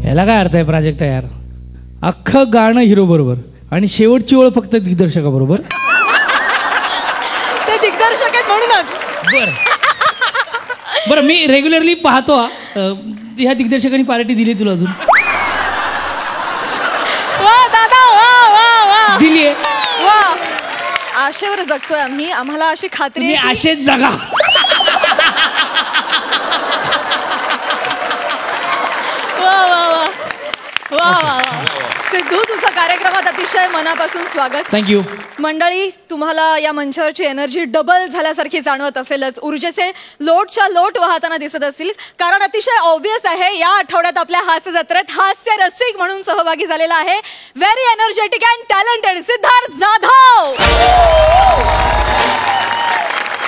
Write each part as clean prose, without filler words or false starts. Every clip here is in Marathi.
ह्याला काय अर्थ आहे प्राजक्ता यार? अख्खं गाणं हिरो बरोबर आणि शेवटची ओळ फक्त दिग्दर्शकाबरोबर. ते दिग्दर्शक आहेत म्हणूनच. बरं मी रेग्युलरली पाहतो ह्या दिग्दर्शकांनी पार्टी दिली तुला अजून? वा दादा वा वा वा दिलीये. वा आशेवर जगतोय आम्ही. आम्हाला अशी खात्री आहे आशेच जगा. वा वा वा वा वा. सिद्धू तुझं कार्यक्रमात अतिशय मनापासून स्वागत. थँक्यू. मंडळी तुम्हाला या मंचावरची एनर्जी डबल झाल्यासारखी जाणवत असेलच. ऊर्जेचे लोटच्या लोट वाहताना दिसत असतील कारण अतिशय ऑब्वियस आहे या आठवड्यात आपल्या हास्य जत्रेत हास्य रसिक म्हणून सहभागी झालेला आहे very energetic and talented Siddharth Jadhav.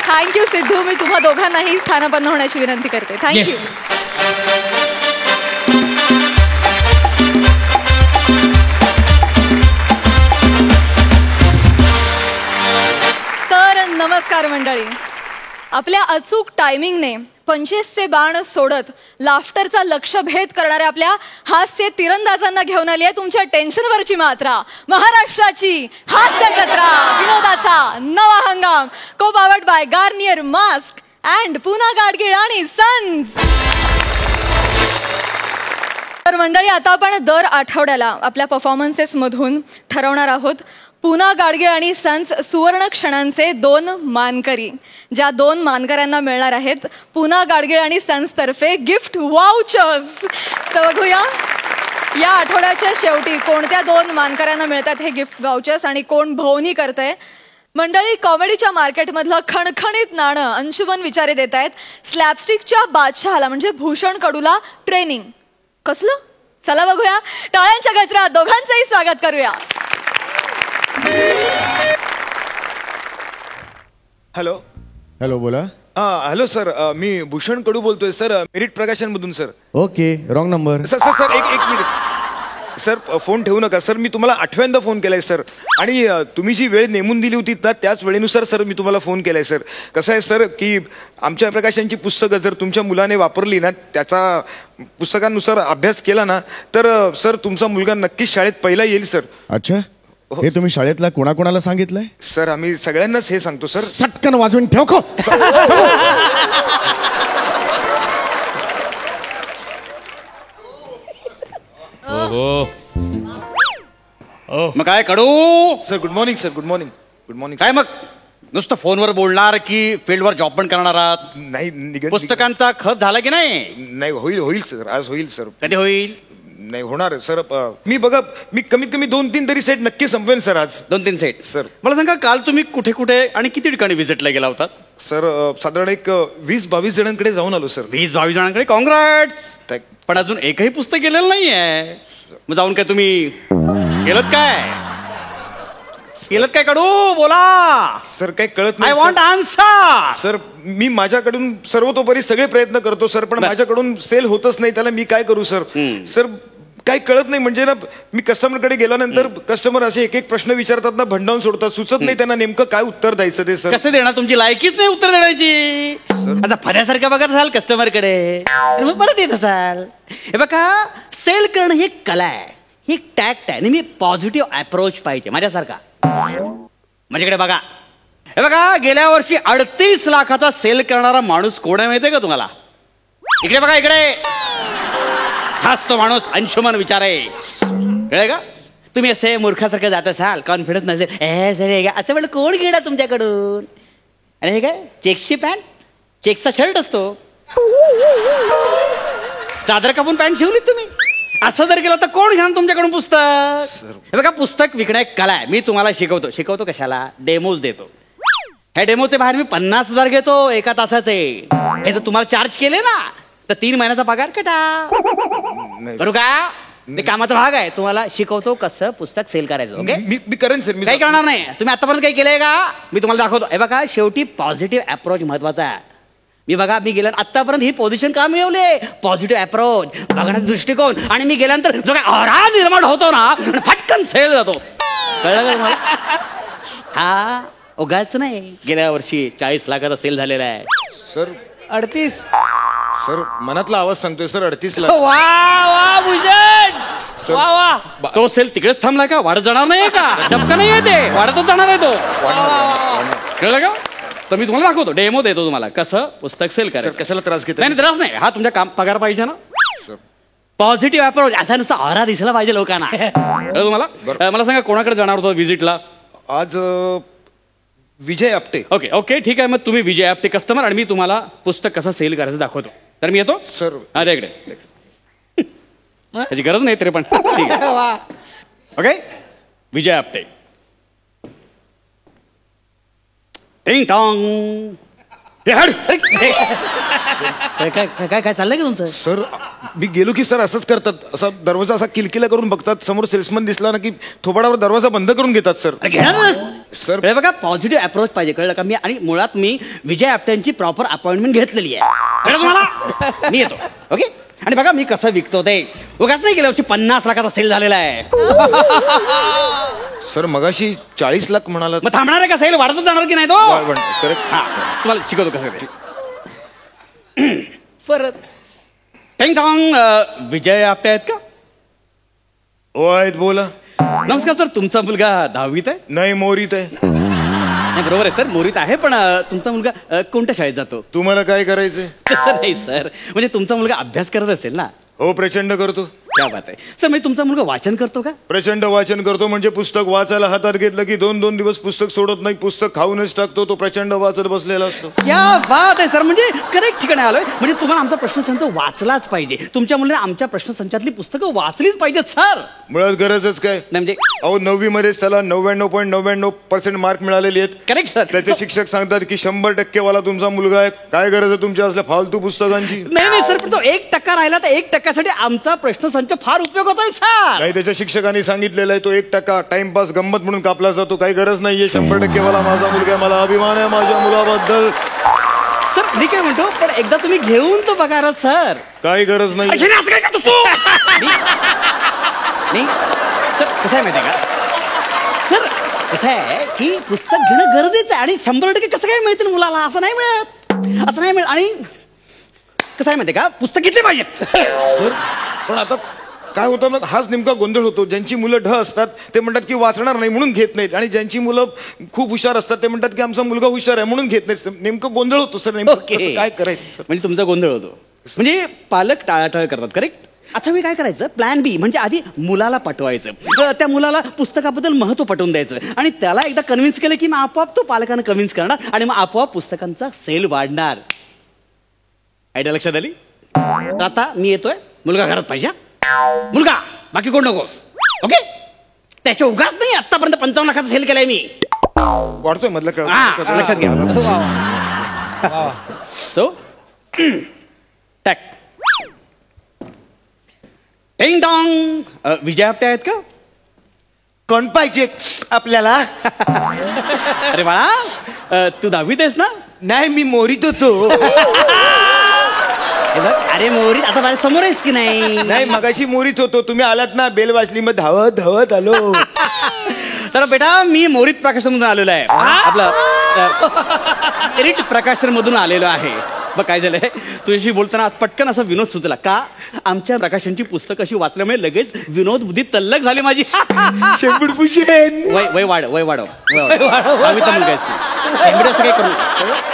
Thank you Siddhu. मी तुम्हा दोघांनाही स्थानापन्न होण्याची विनंती करते. थँक्यू. नमस्कार मंडळी. आपल्या अचूक टायमिंगने 25चे बाण सोडत लाफ्टरचा लक्ष्यभेद करणाऱ्या आपल्या हास्य तिरंदाजांना घेऊन आली आहे तुमच्या टेन्शनवरची मात्रा. महाराष्ट्राची हास्य जत्रा विनोदाचा नवा हंगाम co powered by Garnier mask and Puna Gadgil आणि सन्स. तर मंडळी आता आपण दर आठवड्याला आपल्या परफॉर्मन्सेस मधून ठरवणार आहोत पुना गाडगीळ आणि सन्स सुवर्ण क्षणांचे 2 मानकरी. ज्या 2 मानकऱ्यांना मिळणार आहेत पुना गाडगीळ आणि सन्स तर्फे गिफ्ट वाउचर्स. तर बघूया या आठवड्याच्या शेवटी कोणत्या 2 मानकऱ्यांना मिळतात हे गिफ्ट वाउचर्स आणि कोण भोवनी करतंय. मंडळी कॉमेडीच्या मार्केटमधलं खणखणीत नाणं अंशुमन विचारे देत आहेत स्लॅपस्टिकच्या बादशहाला म्हणजे भूषण कडूला ट्रेनिंग. कसलं? चला बघूया. टाळ्यांच्या गजरात दोघांचंही स्वागत करूया. हॅलो. हॅलो बोला. हॅलो सर मी भूषण कडू बोलतोय सर मेरिट प्रकाशन मधून sir. Okay wrong number. Sir sir sir एक मिनिट सर फोन ठेवू नका सर. मी तुम्हाला 8व्यांदा फोन केलाय सर आणि तुम्ही जी वेळ नेमून दिली होती ना त्याच वेळेनुसार सर मी तुम्हाला फोन केलाय सर. कसं आहे सर की आमच्या प्रकाशनची पुस्तकं जर तुमच्या मुलाने वापरली ना त्याचा पुस्तकांनुसार अभ्यास केला ना तर सर तुमचा मुलगा नक्कीच शाळेत पहिला येईल सर. अच्छा हे तुम्ही शाळेतला कोणाकोणाला सांगितलंय? सर आम्ही सगळ्यांनाच हे सांगतो सर. सटकन वाजवून ठेव खो. मग काय कडू? Sir good morning sir. Good morning. Good morning. काय मग नुसतं फोनवर बोलणार की फील्डवर जॉब पण करणार आहात? नाही पुस्तकांचा खप झाला की नाही? नाही होईल सर. आज होईल सर. कधी होईल? नाही होणार सर. मी बघा मी कमीत कमी 2-3 तरी सेट नक्की संपवेन सर आज. 2-3 सेट सर. मला सांगा काल तुम्ही कुठे कुठे आणि किती ठिकाणी व्हिजिटला गेला होता? सर साधारण एक 20-22 जणांकडे जाऊन आलो सर. 20-22 जणांकडे? कॉंग्रॅट्स. पण अजून एकही पुस्तक गेलेलं नाहीये. मग जाऊन काय तुम्ही केलत काय कडू? बोला सर. काय कळत नाही. I want answer. सर मी माझ्याकडून सर्वतोपरी सगळे प्रयत्न करतो सर पण माझ्याकडून सेल होतच नाही. त्याला मी काय करू सर? सर काही कळत नाही म्हणजे ना मी कस्टमरकडे गेल्यानंतर कस्टमर असे एक एक प्रश्न विचारतात ना भंडावून सोडतात. सुचत नाही त्यांना नेमकं काय उत्तर द्यायचं ते सर. कसं देणार? तुमची लायकीच नाही उत्तर देण्याची. असं फण्यासारखं बघत असाल कस्टमरकडे मग परत येत असाल. हे बघा सेल करणं ही एक कला आहे. ही एक टॅक्ट आहे. नेहमी पॉझिटिव्ह अप्रोच पाहिजे माझ्यासारखा. माझ्याकडे बघा. हे बघा गेल्या वर्षी 38 लाखाचा सेल करणारा माणूस कोण आहे माहितीये का तुम्हाला? इकडे बघा इकडे. हाच तो माणूस अंशुमन विचारे. कळलं का? तुम्ही असे मूर्खासारखं जात असाल कॉन्फिडन्स नसेल असं वेळ कोण घेणार तुमच्याकडून? आणि हे काय चेक्सची पॅन्ट चेक्सचा शर्ट असतो. चादर कापून पॅन्ट शिवलीत तुम्ही. असं जर केलं तर कोण घेणार तुमच्याकडून पुस्तक? हे बघा पुस्तक विकणं एक कला आहे. मी तुम्हाला शिकवतो कशाला? डेमोज देतो. ह्या डेमोचे बाहेर मी 50,000 घेतो 1 तासाचे. हे जर तुम्हाला चार्ज केले ना तर 3 महिन्याचा पगार कटा. बरोबर का? ते कामाचा भाग आहे. तुम्हाला शिकवतो कसं पुस्तक सेल करायचं. ओके मी करेन सर. मी काही करणार नाही. तुम्ही आतापर्यंत काही केलंय का? मी तुम्हाला दाखवतो. हे बघा शेवटी पॉझिटिव्ह अप्रोच महत्वाचा आहे. मी गेल्या आतापर्यंत ही पोझिशन का मिळवले? पॉझिटिव्ह अप्रोच बघण्याचा दृष्टिकोन. आणि मी गेल्यानंतर जो काय औरा निर्माण होतो ना फटकन सेल जातो. कळलं का मला? हा उगाच नाही. गेल्या वर्षी 40 लाखाचा सेल झालेला आहे सर. 38. सर मनातला आवाज सांगतोय सर 38 लाख. वा वा भूषण वा वा. तो सेल तिकडेच थांबलाय का? वाढत जाणार नाही का? डबका नाही आहे ते, वाढतच जाणार आहे तो. कळलं का? तर मी तुम्हाला दाखवतो, डेमो देतो तुम्हाला कसं पुस्तक सेल सर करायचं. कशाला त्रास घेत नाही त्रास नाही, हा तुमच्या काम पगार पाहिजे ना. पॉझिटिव्ह अप्रोच, असा नुसता ऑरा दिसला पाहिजे लोकांना. कळलं तुम्हाला? मला सांगा कोणाकडे जाणार होतो विजिटला? आज विजय आपटे. ओके ओके ठीक आहे, मग तुम्ही विजय आपटे कस्टमर आणि मी तुम्हाला पुस्तक कसं सेल करायचं दाखवतो. तर मी येतो सर. अरे इकडे त्याची गरज नाही तरी पण ठीक आहे. ओके विजय आपटे. टिंग टॉंग. हे हट. काय काय काय काय चाललंय का तुमचं? सर मी गेलो की सर असंच करतात, असा दरवाजा असा किलकिला करून बघतात, समोर सेल्समन दिसला ना की थोबाडावर दरवाजा बंद करून घेतात सर. घेणार सर. हे बघा पॉझिटिव्ह अप्रोच पाहिजे, कळलं का? मी आणि मुळात मी विजय आपट्यांची प्रॉपर अपॉइंटमेंट घेतलेली आहे. कळलं तुम्हाला? मी येतो. ओके. आणि बघा मी कसं विकतो ते, उगाच नाही गेल्या वर्षी 50 लाखाचा सेल झालेला आहे. सर मगाशी 40 लाख म्हणाला. मग थांबणार आहे का सेल? वाढतच जाणार की नाही तो? करेक्ट. हा तुम्हाला शिकवतो कसं ते. परत टिंग टॉंग. विजय आपटे आहेत का? हो आहेत, बोला. नमस्कार सर, तुमचा मुलगा 10वीत आहे? नाही मोरीत आहे. नाही बरोबर आहे सर, मोरीत आहे, पण तुमचा मुलगा कोणत्या शाळेत जातो? तुम्हाला काय करायचंय? तसं नाही सर, म्हणजे तुमचा मुलगा अभ्यास करत असेल ना? हो प्रचंड करतो. क्या बात आहे सर. म्हणजे तुमचा मुलगा वाचन करतो का? प्रचंड वाचन करतो, म्हणजे पुस्तक वाचायला हातात घेतलं की 2-2 दिवस पुस्तक सोडत नाही, पुस्तक खाऊनच टाकतो. तो प्रचंड वाचत बसलेला असतो. क्या बात आहे सर, म्हणजे करेक्ट ठिकाणी आलोय. म्हणजे तुम्हाला आमचा प्रश्नसंच वाचलाच पाहिजे. तुमच्या मुलाने आमच्या प्रश्नसंचातली पुस्तकं वाचलीच पाहिजेत सर. मुळात गरजच काय? नाही म्हणजे अहो 9वी मध्येच त्याला 99.99% मार्क मिळालेले आहेत. Correct sir. त्याचे शिक्षक सांगतात की 100% वाला तुमचा मुलगा आहे. काय गरज आहे तुमच्या असल्या फालतू पुस्तकांची? नाही नाही सर, पण तो 1% राहिला तर 1%साठी आमचा प्रश्नसंच फार उपयोग होतोय सर. नाही, त्याच्या शिक्षकांनी सांगितलेलं आहे तो 1% टाइमपास गंमत म्हणून कापला जातो. काही गरज नाहीये. 100% वाला माझा मुलगा आहे. मला अभिमान आहे माझ्या मुलाबद्दल. सर मी काय म्हणतो, पण एकदा तुम्ही घेऊन तो बघा ना सर. काही गरज नाही. नाही सर कसं आहे माहिती आहे का सर, कसं आहे की पुस्तक घेणं गरजेचं आहे आणि 100% कसं काय मिळतील मुलाला? असं नाही मिळत, असं नाही मिळत. आणि कसं आहे माहिती आहे का, पुस्तक घेतले पाहिजेत. सर पण आता काय होतं ना, हाच नेमका गोंधळ होतो. ज्यांची मुलं ढ असतात ते म्हणतात की वाचणार नाही म्हणून घेत नाहीत, आणि ज्यांची मुलं खूप हुशार असतात ते म्हणतात की आमचा मुलगा हुशार आहे म्हणून घेत नाहीत. नेमकं गोंधळ होतो सर. नेमकं कसं काय करायचं सर? म्हणजे तुमचा गोंधळ होतो, म्हणजे पालक टाळाटाळ करतात. करेक्ट. अच्छा मी काय करायचं, प्लॅन बी, म्हणजे आधी मुलाला पटवायचं, त्या मुलाला पुस्तकाबद्दल महत्व पटवून द्यायचं, आणि त्याला एकदा कन्व्हिन्स केलं की मग आपोआप तो पालकांना कन्व्हिन्स करणार आणि मग आपोआप पुस्तकांचा सेल वाढणार. आयडिया लक्षात आली? तर आता मी येतोय, मुलगा घरात पाहिजे. मुलगा, बाकी कोण नको. ओके. त्याच्या उगाच नाही, आतापर्यंत 55 लाखाचा सेल केलाय मी. वाढतोय मधलं कळ. लक्षात घ्या. सो टॅक. टिंग टॉंग. विजय आपटे आहेत का? कोण पाहिजे आपल्याला? अरे बाळा, तू 10वीत आहेस ना? नाही, मी मोरीत होतो. हे बघ, अरे मोरीत आता माझ्या समोर आहेस की नाही? नाही, मगाशी मोरीत होतो. तुम्ही आलात ना, बेल वाजली, मग धावत धावत आलो. तर बेटा मी मोरीत प्रकाशनमधून आलेलो आहे. आपलं एरिट प्रकाशन मधून आलेलो आहे. बघ काय झालंय, तुझ्याशी बोलताना आज पटकन असा विनोद सुचला का, आमच्या प्रकाशनची पुस्तक अशी वाचल्यामुळे लगेच विनोद बुद्धी तल्लक झाली माझी. शेंबूडभूषण. वय वाढव. दहावीचा मुलगा आहेस तू. शेंबडे असं काही करू नकोस.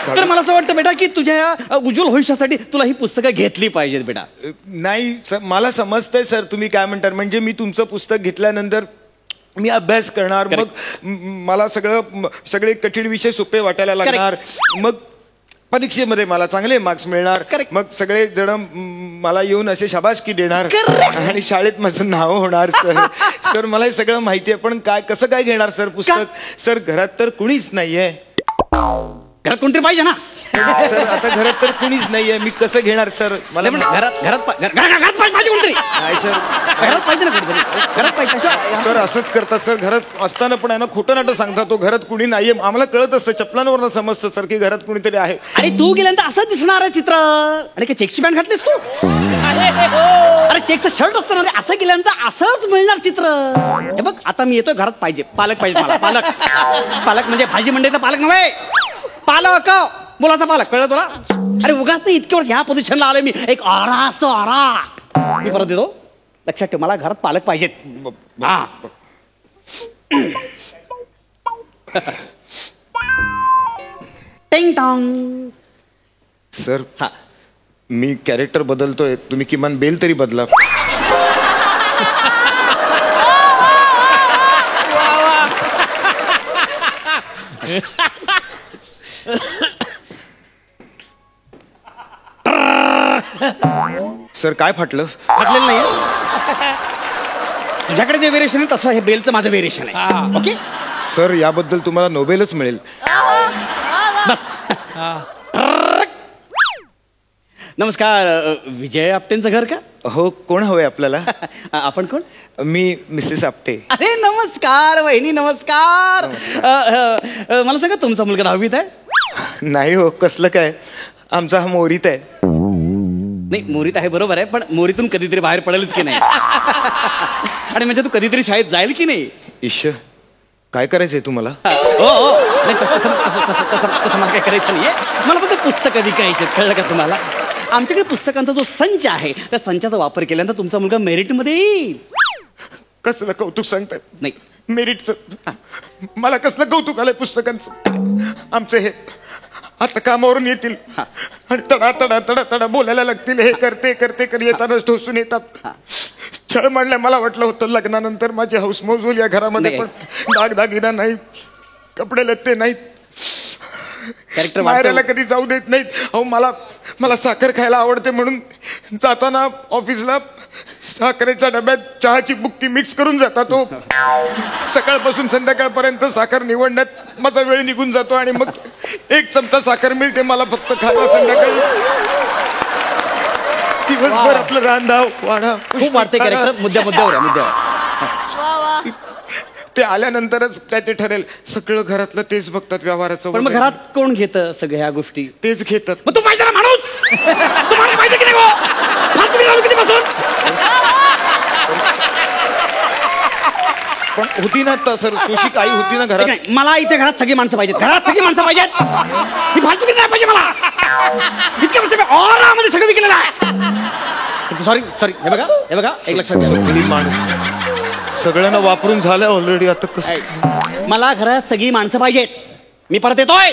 तर मला असं वाटतं बेटा की तुझ्या या उज्ज्वल भविष्यासाठी तुला ही पुस्तकं घेतली पाहिजेत बेटा. नाही सर, मला समजतंय सर तुम्ही काय म्हणतात. म्हणजे मी तुमचं पुस्तक घेतल्यानंतर मी अभ्यास करणार, मग मला सगळे कठीण विषय सोपे वाटायला लागणार, मग परीक्षेमध्ये मला चांगले मार्क्स मिळणार. मग सगळे जण मला येऊन असे शाबासकी देणार आणि शाळेत माझं नाव होणार. सर मला हे सगळं माहिती आहे, पण कसं काय घेणार सर पुस्तक? सर घरात तर कुणीच नाहीये. घरात कोणतरी पाहिजे ना सर. आता घरात तर कुणीच नाहीये, मी कसं घेणार सर? मला घरात पाहिजे कोणतरी. नाही सर, घरात पाहिजे ना कोणतरी. घरात पाहिजे सर. असंच करतात सर. घरात असताना पण आहे ना, खोटं नाटं सांगतात. तो घरात कुणी नाहीये, आम्हाला कळत असतं, चपलांवरनं समजतं सर की घरात कुणीतरी आहे. आणि तू गेल्यानंतर असंच दिसणार आहे चित्र. आणि काय चेकची पॅन्ट घातलीस तू? अरे चेकचं शर्ट असतं ना, असं गेल्यानंतर असंच मिळणार चित्र. हे बघ आता मी येतोय, घरात पाहिजे पालक पाहिजे मला. पालक म्हणजे भाजी मंडईचा पालक नव्हे, पालक, मुलाचा पालक. कळलं तुला? अरे उगाच नाही, इतके वर्ष ह्या पोझिशनला आलोय मी. एक ऑरा असतो, ऑरा. मी परत देतो. लक्षात ठेव, मला घरात पालक पाहिजेत. हा. टिंग टॉंग. सर हा. मी कॅरेक्टर बदलतोय, तुम्ही किमान बेल तरी बदला. सर काय फाटलं? फाटलेलं नाही. तुझ्याकडे जे व्हेरिएशन आहे तसं हे बेलचं माझं व्हेरिएशन आहे. ओके. सर याबद्दल तुम्हाला नोबेलच मिळेल. बस. नमस्कार. विजय आपटेंचं घर का? हो, कोण हवंय आपल्याला? आपण कोण? मी मिसेस आपटे. अरे नमस्कार वहिनी, नमस्कार. मला सांगा, तुमचा मुलगा 10वीत आहे? नाही हो, कसलं काय, आमचा हा मोरीत आहे. नाही, मोरीत आहे बरोबर आहे, पण मोरीतून कधीतरी बाहेर पडेलच की नाही? आणि म्हणजे तू कधीतरी शाळेत जाईल की नाही? ईश्वर, काय करायचंय तुम्हाला? हो हो. नाही, तसं मला काय करायचं नाहीये. मला फक्त पुस्तकं विकायची, कळलं का तुम्हाला? आमच्याकडे पुस्तकांचा जो संच आहे त्या संचाचा वापर केल्यानंतर तुमचा मुलगा मेरिटमध्ये येईल. कसलं कौतुक सांगताय? नाही, मेरिटचं मला कसलं कौतुक आलंय पुस्तकांचं. आमचे हे आता कामावरून येतील आणि तडा तडा तडा तडा बोलायला लागतील. हे करते करते कर येतानाच ढोसून येतात. छळ मांडल्या. मला वाटलं होतं लग्नानंतर माझी हौस मौज होईल या घरामध्ये, पण दागदागिना नाही, कपडे लत्ते नाहीत, कॅरेक्टर माहेराला कधी जाऊ देत नाहीत. अहो मला साखर खायला आवडते म्हणून जाताना ऑफिसला साखरेच्या डब्यात चहाची बुक्की मिक्स करून जातात. तो सकाळपासून संध्याकाळपर्यंत साखर निवडण्यात माझा वेळ निघून जातो आणि मग 1 चमचा साखर मिळते मला फक्त खायला संध्याकाळी. दिवसभर आपलं रांधाव वाढा खूप वाटते कॅरेक्टर. मुद्द्यावर. ते आल्यानंतरच काय ते ठरेल. सगळं घरातलं तेच बघतात, व्यवहाराचं पण मग वगैरे. घरात कोण घेतं सगळ्या ह्या गोष्टी? तेच घेतात. मग तू पाहिजे ना माणूस. तुम्हाला पाहिजे की नाही गो? फालतू किती कधीपासून? पण होती ना आता सर, सुशिक आई होती ना घरात. नाही, मला इथे घरात सगळी माणसं पाहिजेत. घरात सगळी माणसं पाहिजेत. ही फालतू किती नाही पाहिजे मला. इतक्या वर्ष ऑरामध्ये सगळं विकलेलं आहे. सॉरी. हे बघा एक लक्षात घ्या. सगळी माणूस सगळ्यांना वापरून झालं ऑलरेडी. आता कसं? मला घरात सगळी माणसं पाहिजेत. मी परत येतोय.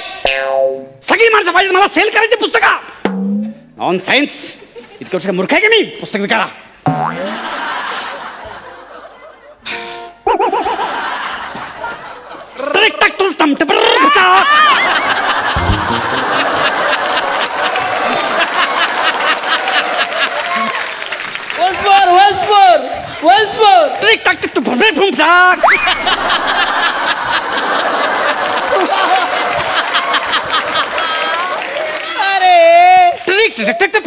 सगळी माणसं पाहिजेत. मला सेल करायची पुस्तकं. On science. इतकं वर्ष मूर्ख आहे का मी पुस्तक विकायला? once more. Trick tack tick tack. अरे Trick tack tick tack.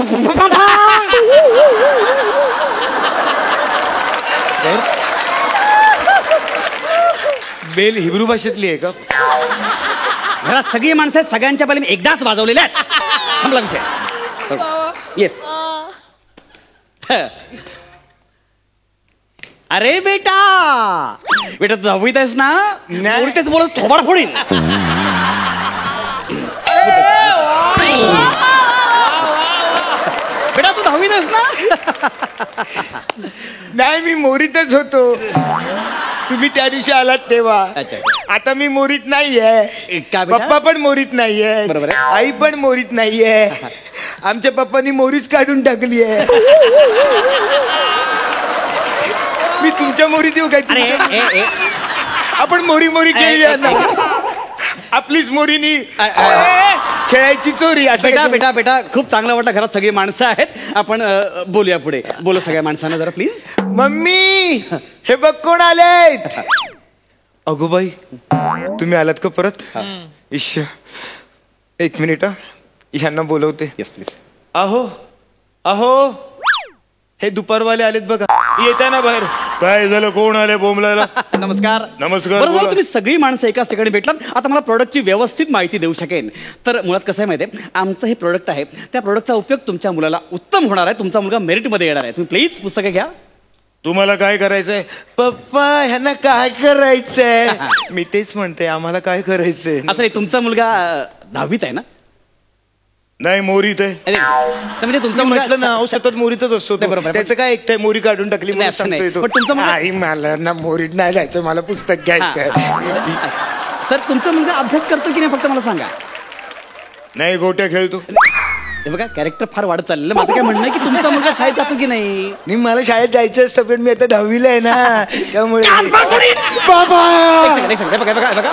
बेल हिब्रू भाषेतली आहे का? घरात सगळी माणसं आहेत. सगळ्यांच्या पहिले मी एकदाच वाजवलेल्या आहेत. संपला विषय. येस. अरे बेटा तू 10वीत आहेस ना? नाही. तेच बोलत थोबाड फोडीन. बेटा तू 10वीत आहेस ना? नाही, मी मोरीतच होतो. तुम्ही त्या दिवशी आलात तेव्हा. अच्छा. आता मी मोरीत नाहीये. का बेटा? पप्पा पण मोरीत नाहीये. बरोबर आहे. आई पण मोरीत नाहीये. आमच्या पप्पानी मोरीच काढून टाकली आहे. मी तुमच्या मोरीत येऊ काय? अरे आपण मोरी मोरी खेळूया ना. आपलीच मोरीनी खेळायची चोरी. असं बेटा कसं? बेटा बेटा खूप चांगलं वाटलं. घरात सगळी माणसं आहेत. आपण बोलूया पुढे. बोला सगळ्या माणसांना जरा प्लीज. मम्मी हे बघ कोण आलेत. अगो बाई तुम्ही आलात का परत? इश्य 1 मिनिट ह्यांना बोलवते. Yes please. अहो अहो हे दुपारवाले आलेत बघा. येत्या ना बाहेर. काय झालं? कोण आले बोंबलायला? नमस्कार. नमस्कार, बरं झालं बोला. तुम्ही सगळी माणसं एकाच ठिकाणी भेटलात. आता मला प्रोडक्टची व्यवस्थित माहिती देऊ शकेन. तर मुळात कसं आहे माहिती आहे, आमचं हे प्रोडक्ट आहे. त्या प्रोडक्टचा उपयोग तुमच्या मुलाला उत्तम होणार आहे. तुमचा मुलगा मेरिटमध्ये येणार आहे. तुम्ही प्लीज पुस्तकं घ्या. तुम्हाला काय करायचंय? पप्पा ह्यांना काय करायचंय? मी तेच म्हणते, आम्हाला काय करायचंय? असं नाही, तुमचा मुलगा 10वीत आहे ना? नाही मोरीत आहे. अरे, तर म्हणजे तुमचा मी मुलगा म्हटलं ना अहो सतत मोरीतच असतो नाही, तो. बरोबर. त्याचं काय ऐकताय मोरी काढून टाकली नाही, म्हणून असं नाही. सांगतोय तो. पण तुमचा मुलगा- आई मला ना मोरीत नाही जायचं मला पुस्तक घ्यायचं तर तुमचा मुलगा अभ्यास करतो की नाही फक्त मला सांगा. नाही गोट्या खेळतो. हे बघा कॅरेक्टर फार वाढत चाललेलं. माझं काय म्हणणं आहे की तुमचा मुलगा शाळेत जातो की नाही. नाही मला शाळेत जायचं असतं पण मी आता 10वीला आहे ना त्यामुळे बाबा एक second, बघा बघा बघा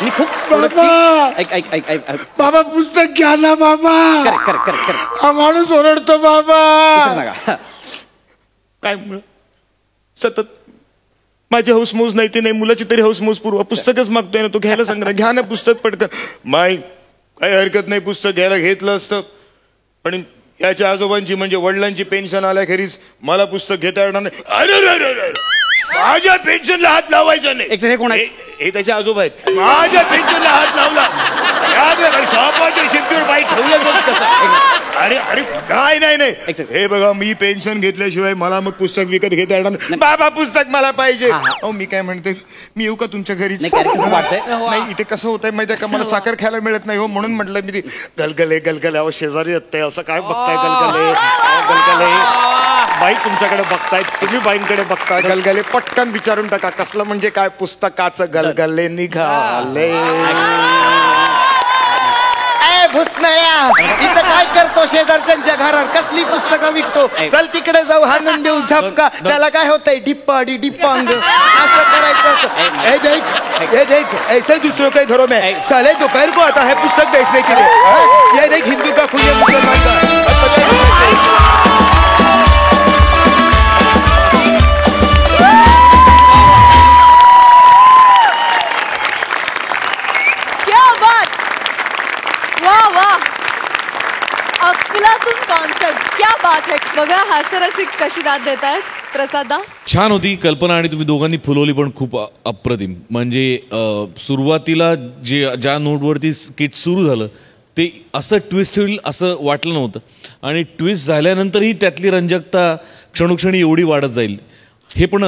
मी खूप बाबा! ऐक ऐक ऐक ऐक ऐक. बाबा पुस्तक घ्या ना बाबा करेक्ट करेक्ट करेक्ट करेक्ट. हा माणूस ओरडतो बाबा सांगा. काय मुळे सतत माझी हौसमौज नाही ते नाही मुलाची तरी हौसमौज पूर्व पुस्तकच मागतोय ना तो घ्यायला सांग ना घ्या ना पुस्तक पटकन. माय काही हरकत नाही पुस्तक घ्यायला घेतलं असतं पण याच्या आजोबांची म्हणजे वडिलांची पेन्शन आल्याखेरीज मला पुस्तक घेता येणार नाही. अरे माझ्या पेन्शनला हात लावायचा नाही. एक second, हे कोण आहेत? हे त्याचे आजोबा आहेत. माझ्या पेन्शनला हात लावला शॉपाच्या शिफ्टीवर बाईक ठेवलं अरे अरे नाही नाही नाही second. हे बघा मी पेन्शन घेतल्याशिवाय मला मग पुस्तक विकत घेता येणार नाही. बाबा पुस्तक मला पाहिजे. अहो मी काय म्हणते मी येऊ का तुमच्या घरी. नाही, character खूप वाटतंय. नाही इथे कसं होतंय माहिती आहे का मला साखर खायला मिळत नाही हो म्हणून म्हटलं मी ती गलगले गलगले अहो शेजारी येते असं काय बघताय गलगले गलगले बाई तुमच्याकडे बघतायत तुम्ही बाईंकडे बघताय गलगले पटकन विचारून टाका कसलं म्हणजे काय पुस्तकाचं गलगले निघाले. भुसनाळ्या इथं काय करतो शेजारच्या घरात कसली पुस्तकं विकतो. चल तिकडे जाऊ हाणून देऊ झपका त्याला काय होतंय डिप्पाडी डिप्पांग असं करायचं असतं. ए देख ये देख ऐसे दूसरों के घरों में साले दोपहर को आता है पुस्तक बेचने के लिए. हाँ? ये देख हिंदू का खुले मुसलमान का. क्या बात वाह वाह अफलातून कॉन्सेप्ट क्या बात है. बघा हास्यरसिक कशी दाद देत आहेत प्रसादा. छान होती कल्पना आणि तुम्ही दोघांनी फुलवली पण खूप अप्रतिम. म्हणजे सुरुवातीला ज्या नोटवरती स्किट सुरू झालं ते असं ट्विस्ट होईल असं वाटलं नव्हतं आणि ट्विस्ट झाल्यानंतरही त्यातली रंजकता क्षणोक्षणी एवढी वाढत जाईल हे पण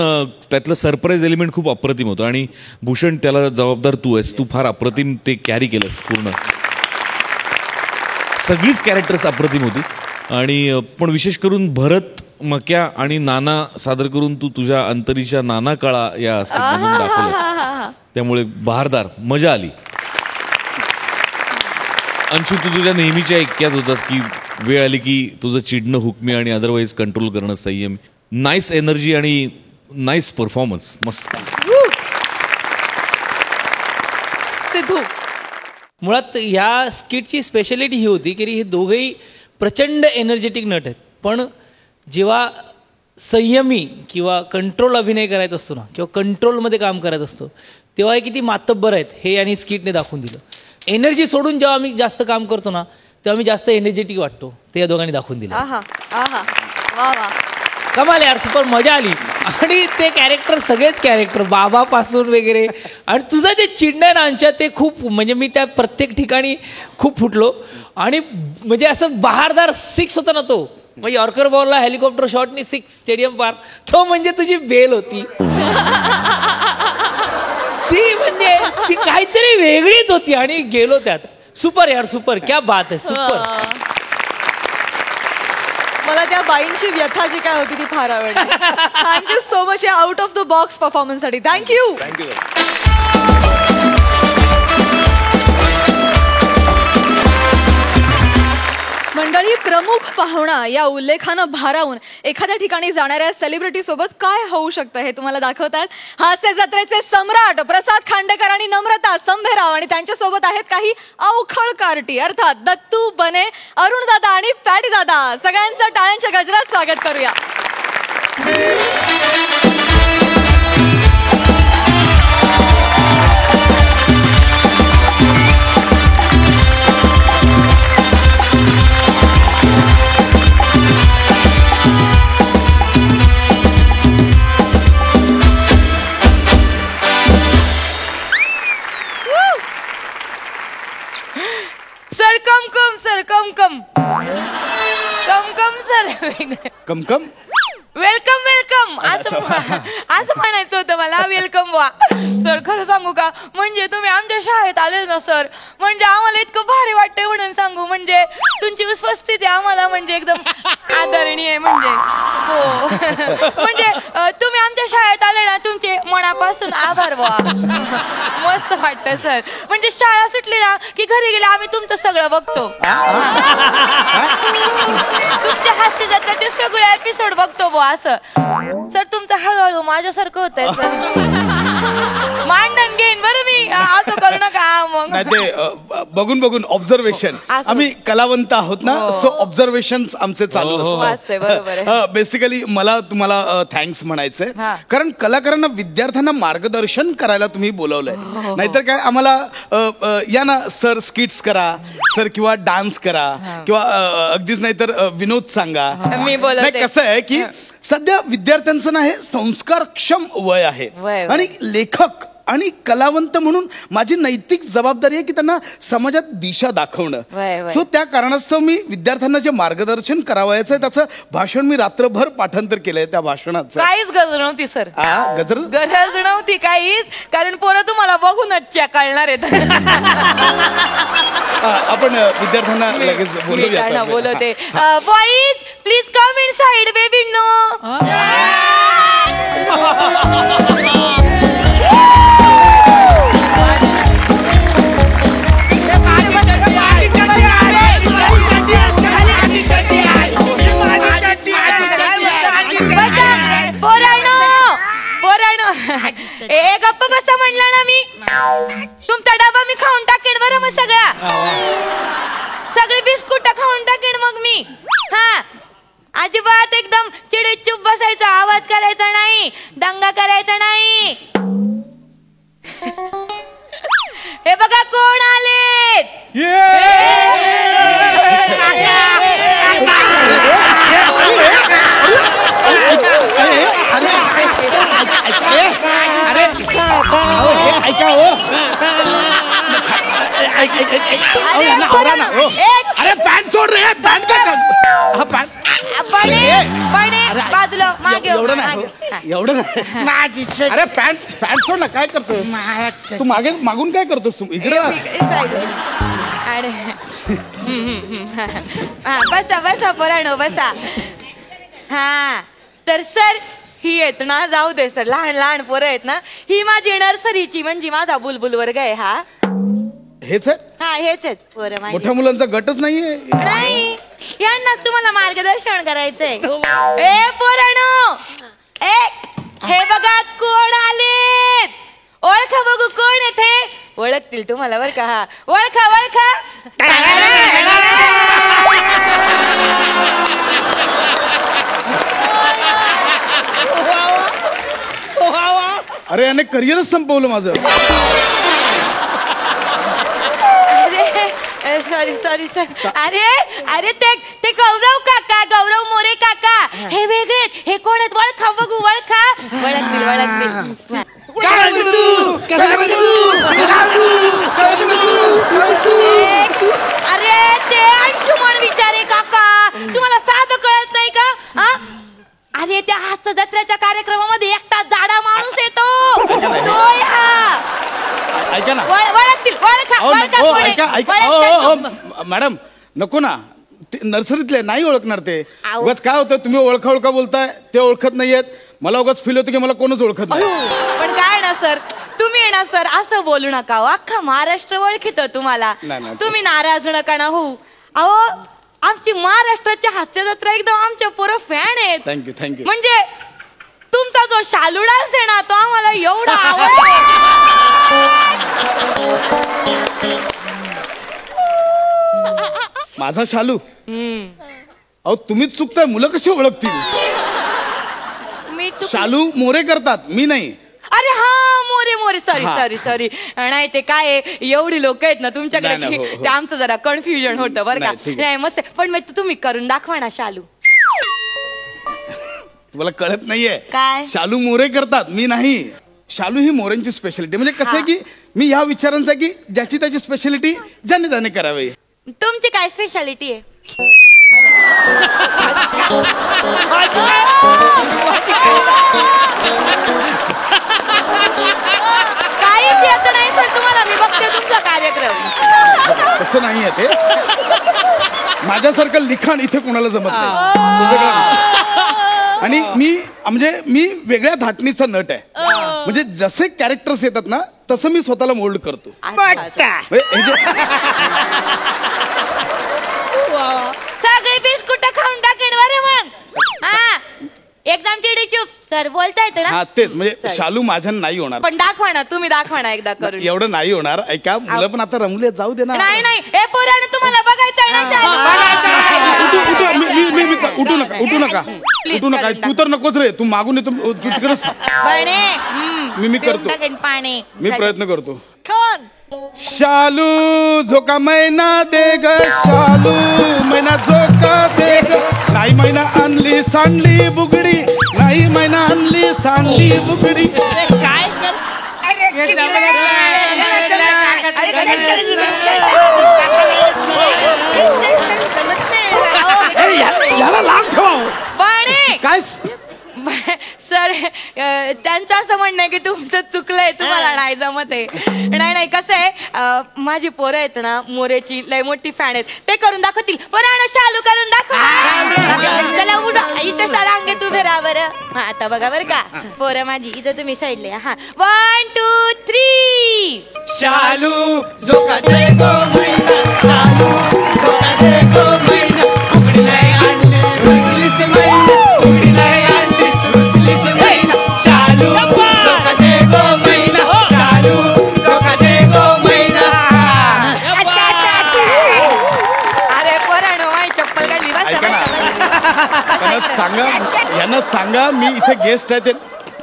त्यातलं सरप्राईज एलिमेंट खूप अप्रतिम होतं आणि भूषण त्याला जबाबदार तू आहेस. तू फार अप्रतिम ते कॅरी केलंस पूर्ण. सगळीच कॅरेक्टर्स अप्रतिम होती आणि पण विशेष करून भरत मक्या आणि नाना सादर करून तू तुझ्या अंतरीच्या नाना काळा या स्किटमधून दाखवलं त्यामुळे बहारदार मजा आली. अंशू तू तुझ्या नेहमीच्या ऐक्यात होतास की वेळ आली की तुझं चिडणं हुकमी आणि अदरवाईज कंट्रोल करणं संयम. नाईस एनर्जी आणि नाईस परफॉर्मन्स मस्त. सिद्धू मुळात या स्किटची स्पेशालिटी ही होती की हे दोघंही प्रचंड एनर्जेटिक नट आहेत पण जेव्हा संयमी किंवा कंट्रोल अभिनय करायचा असतो ना किंवा कंट्रोलमध्ये काम करायचं असतं तेव्हा हे किती मातब्बर आहेत हे यांनी स्किटने दाखवून दिलं. एनर्जी सोडून जेव्हा आम्ही जास्त काम करतो ना तेव्हा आम्ही जास्त एनर्जेटिक वाटतो ते या दोघांनी दाखवून दिलं. आहा आहा वा वा कमाल यार सुपर मजा आली. आणि ते कॅरेक्टर सगळेच कॅरेक्टर बाबापासून वगैरे आणि तुझं जे चिडणं नांच्या ते खूप म्हणजे मी त्या प्रत्येक ठिकाणी खूप फुटलो आणि म्हणजे असं बहारदार 6 होता ना तो मग यॉर्कर बॉलला हेलिकॉप्टर शॉटनी 6 स्टेडियम पार तो म्हणजे तुझी बेल होती. ती म्हणजे ती काहीतरी वेगळीच होती आणि गेलो त्यात. सुपर यार सुपर क्या बात आहे सुपर. मला त्या बाईंची व्यथा जी काय होती ती फार आवडली. थँक्यू सो मच या out of the box performance साठी. थँक्यू. मंडळी प्रमुख पाहुणा या उल्लेखानं भारावून एखाद्या ठिकाणी जाणाऱ्या सेलिब्रिटी सोबत काय होऊ शकतं हे तुम्हाला दाखवतात हास्य जत्रेचे सम्राट प्रसाद खांडेकर आणि नम्रता संभेराव आणि त्यांच्या सोबत आहेत काही अवखळ कार्टी अर्थात दत्तू बने अरुण दादा आणि पॅटी दादा. सगळ्यांचं टाळ्यांच्या गजरात स्वागत करूया. सर कम कम सर कम कम कम कम सर कम कम वेलकम वेलकम असं म्हणायचं होतं मला. वेलकम वा सर. खरं सांगू का, म्हणजे तुम्ही आमच्या शाळेत आले ना सर, म्हणजे आम्हाला इतकं भारी वाटतंय म्हणून सांगू. म्हणजे तुमची उपस्थिती आम्हाला म्हणजे एकदम आदरणीय आहे. म्हणजे हो म्हणजे तुम्ही आमच्या शाळेत आले ना, तुमचे मनापासून आभार वा. मस्त वाटतं सर. म्हणजे शाळा सुटली ना की घरी गेले आम्ही तुमचं सगळं बघतो. तुमच्या हास्य जत्राचे सगळे एपिसोड बघतो बुवा. असं सर तुमचं हळूहळू माझ्यासारखं होतंय सर. मांडण घेईन बरं मी, असं करू नका. मग नाही ते बघून बघून ऑब्झर्वेशन, असं. आम्ही कलावंत आहोत ना, सो ऑब्झर्वेशन आमचे चालू वाचतंय, बरोबर आहे. असतात. बेसिकली मला तुम्हाला थँक्स म्हणायचंय, हा. कारण कलाकारांना विद्यार्थ्यांना मार्गदर्शन करायला तुम्ही बोलवलंय. नाहीतर काय आम्हाला या ना सर स्किट्स करा सर, किंवा डान्स करा, किंवा अगदीच नाहीतर विनोद सांगा. मी बोलवते. नाही, कसं आहे की सध्या विद्यार्थ्यांचं ना हे संस्कारक्षम वय आहे, वय. आणि लेखक आणि कलावंत म्हणून माझी नैतिक जबाबदारी आहे की त्यांना समाजात दिशा दाखवणं. वय, वय. सो त्या कारणास्तव मी विद्यार्थ्यांना जे मार्गदर्शन करावायचं आहे त्याचं भाषण मी रात्रभर पाठांतर केलंय. त्या भाषणाचं काहीच गरज नव्हती सर. गजर गरज नव्हती काहीच, कारण पोरं तुम्हाला बघूनच कळणार आहेत. आपण विद्यार्थ्यांना लगेच मी त्यांना बोलूया. बोलवते. Boys please come inside baby no. ए गप्प बसा म्हणला ना मी. तुमचा डबा मी खाऊन टाकेन बरं. मग सगळी बिस्कुट खाऊन टाकेन मग मी. हा अजिबात एकदम चिडीचूप बसायचा, आवाज करायचा नाही, दंगा करायचा नाही. हे बघा कोण आलेत. ऐका हो, अरे पॅन्ट सोड रे. पॅन्ट काय बाजूला मागे एवढं नाही, एवढं नाही. अरे पॅन्ट सोड ना. काय करतोय तू? मागून काय करतोस तू? इकडे बसा बसा पोरांनो बसा. हा तर सर ही आहेत ना, जाऊ दे सर, लहान लहान पोरं आहेत ना, ही माझी नर्सरीची म्हणजे माझा बुलबुल वर्ग आहे. हा हेच आहे. हा हेच आहेत पोरं माझी. मोठ्या मुलांचा गटच नाहीये. नाही, यांनाच तुम्हाला मार्गदर्शन करायचंय. ए पोरांनो, हे बघा कोण आलेत. ओळखा बघू कोण येते. ओळखतील तुम्हाला बरं का. हा ओळखा ओळखा. अरे याने करिअरच संपवलं माझं. Sorry sorry sir. अरे ते गौरव काका, गौरव मोरे काका. हे वेगळेत. हे कोण आहेत वळखा बघू. वळखा. वळखतील. अरे ते अंशुमन विचारे काका. तुम्हाला साधं कळत नाही का? अरे त्या हास्य जत्रेच्या कार्यक्रमामध्ये एकटा जाडा माणूस येतो. ऐका ना. वळखतील. मॅडम नको ना, नर्सरीतले नाही ओळखणार ते. आहो. उगाच काय होतं, तुम्ही ओळखा बोलताय, ते ओळखत नाहीयेत. मला उगाच फील होतं की मला कोणच ओळखत नाही. पण काय ना सर, तुम्ही ना सर असं बोलू नका. अख्खा महाराष्ट्र ओळखीत तुम्हाला. नाही. तुम्ही नाराज नका ना होऊ. अहो आमची महाराष्ट्राची हास्य जत्रा एकदम आमच्या पोरं फॅन आहेत. थँक्यू. म्हणजे तुमचा जो शालू डान्स आहे ना, तो आम्हाला एवढा आवडतो. माझा शालू. अहो तुम्हीच चुकताय. मुलं कशी ओळखतील? शालू मोरे करतात, मी नाही. अरे हा मोरे सॉरी. नाही ते काय एवढी लोक आहेत ना तुमच्याकडे, ते आमचं जरा कन्फ्युजन होतं बरं का. नाही मस्त. पण मग तुम्ही करून दाखवा ना शालू. तुम्हाला कळत नाहीये काय? शालू मोरे करतात, मी नाही. शालू ही मोऱ्यांची स्पेशालिटी. म्हणजे कसं आहे की मी ह्या विचारांचा की ज्याची त्याची स्पेशालिटी ज्याने त्याने करावी. तुमची काय स्पेशालिटी आहे? असं नाही आहे ते. माझ्यासारखं लिखाण इथे कोणाला जमत नाही. आणि मी वेगळ्या धाटणीचा नट आहे. म्हणजे जसे कॅरेक्टर्स येतात ना तसं मी स्वतःला मोल्ड करतो. सगळी बिस्कुट खाऊन टाकेन बरे मग. हा एकदम चिडी चुप. सर बोलता येतं ना. हा तेच म्हणजे शालू माझ्या नाही होणार. पण दाखवा ना, तुम्ही दाखवा ना एकदा करून. एवढं नाही होणार. ऐका मुलं पण आता रमले, जाऊ दे ना. नाही नाही हे पोराने तुम्हाला बघायचंय ना शालू. उठू नका. तू तर नकोच रे. तू मागून येतो तू तिकडेच. मी करतो. पाणी मी प्रयत्न करतो. शालू झोका मैना दे ग, शालू मैना झोका दे ग. नाही मैना आणली सांडली बुगडी, नाही मैना आणली सांडली बुगडी. काय कर याला लांब ठेवा. काय सर त्यांचं असं म्हणणं आहे की तुमचं चुकलंय, तुम्हाला नाही जमत आहे. नाही कसं आहे, माझी पोरं आहेत ना मोरेची लय मोठी फॅन आहेत. ते करून दाखवतील. बरं शालू करून दाखव. चला उडा इथे सर अंगे तू फिरा बरं. हा आता बघा बरं का पोरं माझी. इथं तुम्ही साईडले. हा 1 2 3. शालू झोका दे गो मैना, शालू झोका दे गो मैना. उघडी नाही आणली रुसलीच मैना, उघडी नाही आणली रुसलीच मैना. शालू झोका दे गो मैना, शालू झोका दे गो मैना. अरे पोरांनो माझी चप्पल घाली. यांना सांगा मी इथे गेस्ट आहे. ते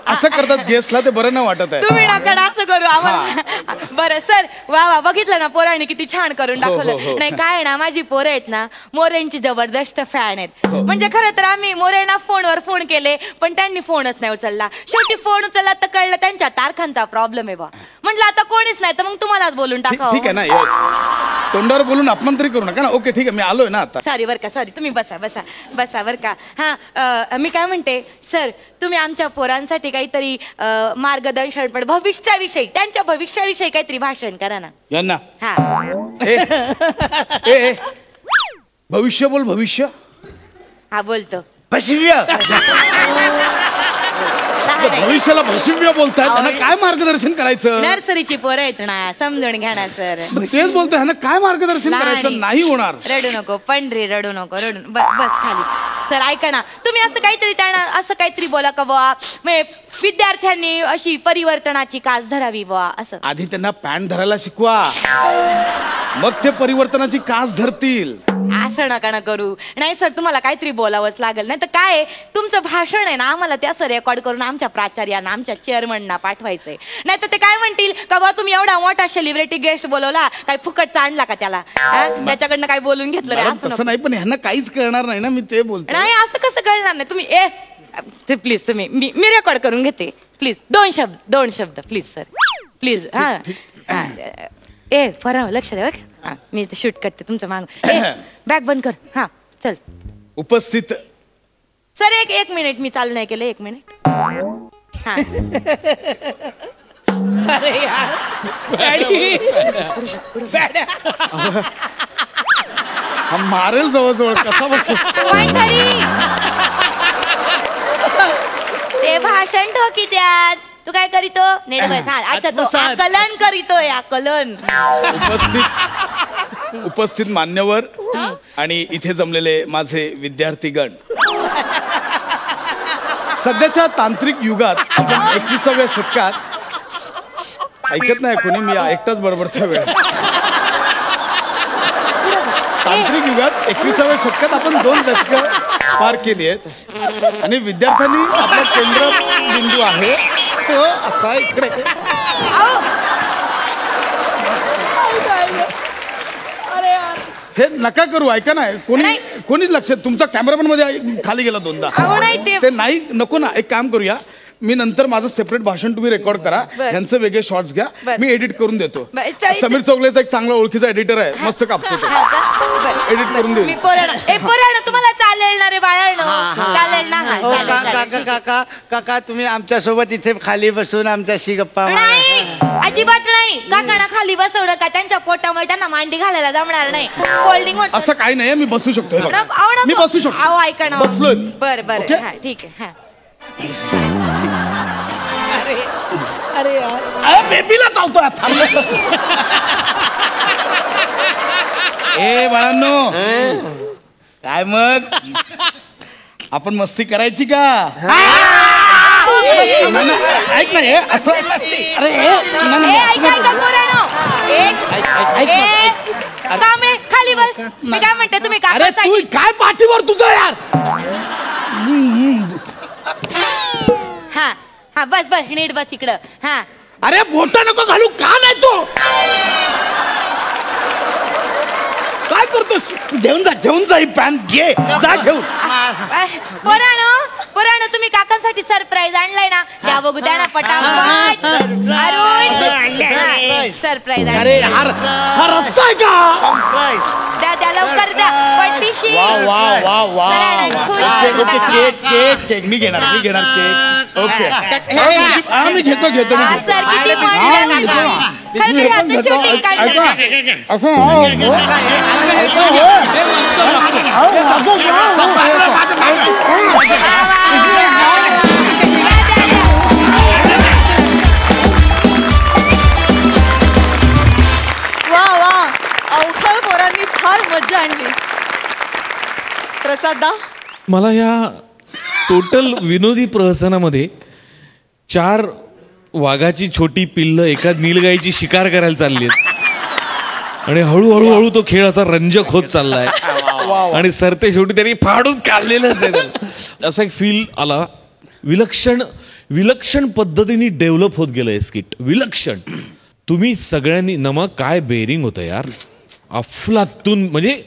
असं करतात गेस्टला, ते बरं नाही वाटत आहे. तुम्ही नका असं करू आम्हाला. बरं सर वा बघितलं ना पोरांनी किती छान करून दाखवलं. नाही काय ना माझी पोरं आहेत ना मोरेंची जबरदस्त फॅन आहेत. म्हणजे खरं तर आम्ही मोरेंना फोनवर फोन केले पण त्यांनी फोनच नाही उचलला. शेवटी फोन उचलला तर कळलं त्यांच्या तारखांचा प्रॉब्लेम आहे बा. म्हटलं आता कोणीच नाही तर मग तुम्हालाच बोलून टाका. ठीक आहे ना, तोंडावर बोलून अपमान तरी करू नका ना. ओके ठीक आहे, मी आलोय ना आता. सॉरी बरं का, सॉरी. तुम्ही बसा बरं का. हा मी काय म्हणते सर, तुम्ही आमच्या पोरांसाठी काहीतरी मार्गदर्शन पण भविष्याविषयी, त्यांच्या भविष्याविषयी काहीतरी भाषण करा ना. यांना हा भविष्य बोल. भविष्य हा बोलतो. भविष्याला भविष्य बोलतायत. त्यांना काय मार्गदर्शन करायचं? नर्सरीची पोरं आहेत ना, समजून घ्या ना सर. तेच बोलतोय, ह्यांना काय मार्गदर्शन करायचं? नाही होणार. रडू नको पंढरी, रडू नको. बस खाली. सर ऐका ना, तुम्ही असं काहीतरी त्यांना असं काहीतरी बोला का बुवा, विद्यार्थ्यांनी अशी परिवर्तनाची कास धरावी बुवा असं. आधी त्यांना पॅन्ट धरायला शिकवा, मग ते परिवर्तनाची कास धरतील. असं नका ना करू. नाही सर तुम्हाला काहीतरी बोलावंच लागेल. नाही तर काय तुमचं भाषण आहे ना आम्हाला ते असं रेकॉर्ड करून आमच्या प्राचार्यांना, आमच्या चेअरमनना पाठवायचंय. नाही तर ते काय म्हणतील का बा तुम्ही एवढा मोठा सेलिब्रिटी गेस्ट बोलवला, काही फुकटचा आणला का त्याला, त्याच्याकडनं काय बोलून घेतलं रे? तसं नाही, पण ह्यांना काहीच कळणार नाही ना, मी ते बोलतो. नाही असं कसं कळणार नाही. तुम्ही प्लीज तुम्ही मी रेकॉर्ड करून घेते. प्लीज दोन शब्द प्लीज सर प्लीज. हा फराव लक्ष द्या बघ. हा मी शूट करते तुमचं माग. बॅग बंद कर. हा चल. उपस्थित सर एक मिनिट, मी चालू नाही केलं. 1 मिनिट. हा अरे यार हा मारेल जवळजवळ. कसा बस ते भाषण ठोकी त्यात. तू काय करीतो? नेट बस. अच्छा तो आकलन करीतोय. आकलन. उपस्थित मान्यवर आणि इथे जमलेले माझे विद्यार्थीगण, सध्याच्या तांत्रिक युगात आपण 21व्या शतकात, ऐकत नाही कोणी, मी एकटाच बडबडतोय वेळ. तांत्रिक युगात 21व्या शतकात आपण 2 दशकं पार केली आहेत आणि विद्यार्थ्यांनी आपला केंद्रबिंदू आहे तो असा इकडे. हे नका करू. ऐका ना, कोणीच लक्ष. तुमचा कॅमेरामॅन मध्ये खाली गेला 2दा. ते नाही, नको ना. एक काम करूया, मी नंतर माझं सेपरेट भाषण तुम्ही रेकॉर्ड करा, बर. यांचं वेगळे शॉर्ट्स घ्या, बर. मी एडिट करून देतो. बर, चालेल. समीर चौगलेचा एक चांगला ओळखीचा एडिटर आहे, मस्त कापतो तो. हा का? बरं, एडिट करून बरं. देईल. मी पोराणं तुम्हाला चालेल ना रे बाळांनो? चालेल ना? हा, हो, चालेल, चालेल. काका काका काका तुम्ही आमच्या सोबत इथे खाली बसून आमच्याशी गप्पा मारा. नाही अजिबात नाही. काकांना खाली बसवलं का त्यांच्या पोटामुळे त्यांना मांडी घालायला जमणार नाही. फोल्डिंग असं काही नाही, मी बसू शकतो. हे बघा. मी बसू शकतो. अहो ऐका ना. बसलोय मी. बरं ओके? बरं हा ठीक आहे हा. अरे बेबीला चावतो आता. ए बाळांनो, काय मग आपण मस्ती करायची का? नाही, नाही, ऐक ना हे असं. अरे ए, ऐका ऐका पोरांनो. कामे खाली बस. मी काय म्हणते तुम्ही अरे तू काकांसाठी काय पाठीवर तुझं यार. हा हा बस बस नीट बस इकडं. हा अरे बोटा नको घालू का नाही तो. काय करतोस? घेऊन जा ही पॅन्ट घे, जा घेऊन. पोरांनो तुम्ही काकांसाठी सरप्राईज आणलाय ना? द्या बघू द्या ना पटापट. सरप्राईज अरे यार, हा रस्ता आहे का? द्या लवकर द्या पट्टीशी. वा वा वा वा. जरा ना, खुश. ओके, केक मी घेणार केक. ओके हा, मी घेतो हा, सर किती मॉडेल खरं आता शूटिंग काढलं. वा वा, अवखळ पोरांनी फार मज्जा आणली. प्रसाद दा. मला या टोटल विनोदी प्रहसनामध्ये 4 वाघाची छोटी पिल्लं एका नीलगाईची शिकार करायला चालली आहेत आणि हळूहळू तो खेळ असा रंजक होत चाललाय आणि सरते शेवटी त्यांनी फाडून काढलेलंच आहे. असा एक फील आला. विलक्षण पद्धतीने डेव्हलप होत गेलं हे स्किट. विलक्षण. तुम्ही सगळ्यांनी नमक काय बेरिंग होतं यार. अफलातून. म्हणजे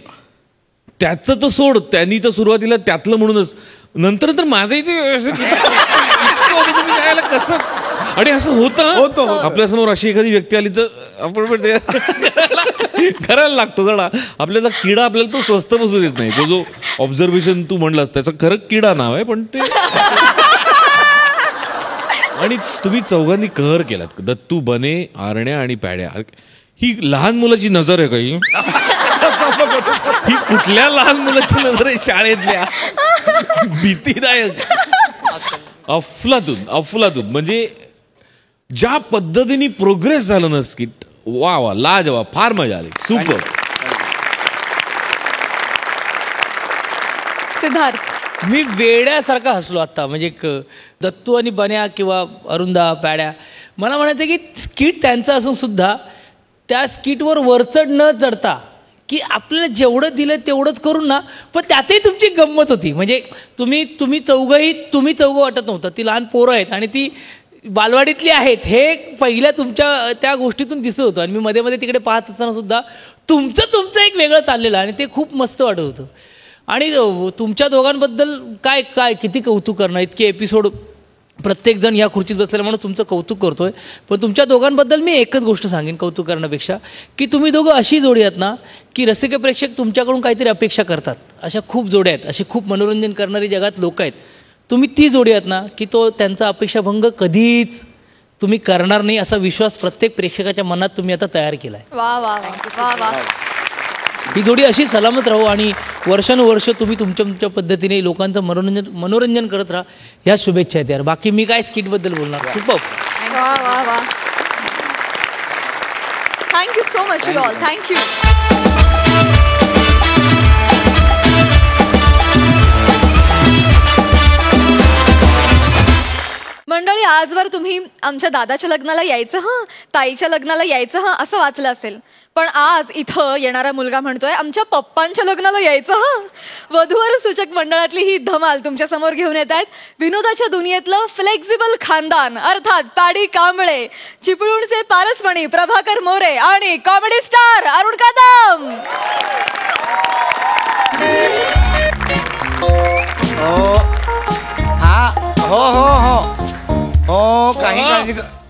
त्याचं तर सोड, त्यांनी तर सुरुवातीला त्यातलं म्हणूनच, नंतर तर माझं इथे कसं. आणि असं होतं आपल्या समोर अशी एखादी व्यक्ती आली तर आपण पण ते करायला लागतो. जरा आपल्याला किडा आपल्याला तो स्वस्त बसू देत नाही. तो जो ऑब्झर्वेशन तू म्हणलास त्याचं खरं किडा नाव आहे, पण ते. आणि तुम्ही चौघांनी कहर केलात. दत्तू, बने, आरण्या आणि पॅड्या. ही लहान मुलाची नजर आहे काही. ही कुठल्या लहान मुलाची नजर आहे शाळेतल्या. भीतीदायक. अफलातून. म्हणजे ज्या पद्धतीने प्रोग्रेस झालं ना स्किट, वा वा, लाजवाब. फार मजा आली. सुपर. सिद्धार्थ. मी वेड्यासारखा हसलो आता. म्हणजे दत्तू आणि बन्या किंवा अरुंदा, पॅड्या, मला म्हणायचं की स्किट त्यांचं असून सुद्धा त्या स्किटवर वरचढ न चढता की आपल्याला जेवढं दिलं तेवढंच करून ना, पण त्यातही तुमची गंमत होती. म्हणजे तुम्ही चौघं वाटत नव्हतं. ती लहान पोरं आहेत आणि ती बालवाडीतली आहेत हे पहिल्या तुमच्या त्या गोष्टीतून दिसत होतं. आणि मी मध्ये मध्ये तिकडे पाहत असताना सुद्धा तुमचं एक वेगळं चाललेलं आणि ते खूप मस्त वाटत होतं. आणि तुमच्या दोघांबद्दल काय किती कौतुक करणं. इतके एपिसोड प्रत्येकजण या खुर्चीत बसलेला म्हणून तुमचं कौतुक करतोय. पण तुमच्या दोघांबद्दल मी एकच गोष्ट सांगेन कौतुक करण्यापेक्षा, की तुम्ही दोघं अशी जोडी आहेत ना की रसिक प्रेक्षक तुमच्याकडून काहीतरी अपेक्षा करतात. अशा खूप जोड्या आहेत, अशी खूप मनोरंजन करणारी जगात लोक आहेत. तुम्ही ती जोडी आहेत ना की तो त्यांचा अपेक्षाभंग कधीच तुम्ही करणार नाही असा विश्वास प्रत्येक प्रेक्षकाच्या मनात तुम्ही आता तयार केला आहे. वा वा वा वा. ही जोडी अशी सलामत राहू आणि वर्षानुवर्ष तुम्ही तुमच्या पद्धतीने लोकांचं मनोरंजन करत राहा, ह्या शुभेच्छा आहेत यार. बाकी मी काय स्किटबद्दल बोलणार. सुपर. वा वा वा. Thank you so much you all. Thank you. मंडळी, आजवर तुम्ही आमच्या दादाच्या लग्नाला यायचं हं, ताईच्या लग्नाला यायचं हं असं वाचलं असेल. पण आज इथं येणारा मुलगा म्हणतोय आमच्या पप्पांच्या लग्नाला यायचं हं. वधूवर सूचक मंडळातली ही धमाल तुमच्या समोर घेऊन येत आहेत विनोदाच्या दुनियेतलं फ्लेक्झिबल खानदान, अर्थात पॅडी कांबळे, चिपळूणचे पारसमणी प्रभाकर मोरे आणि कॉमेडी स्टार अरुण कदम. हो.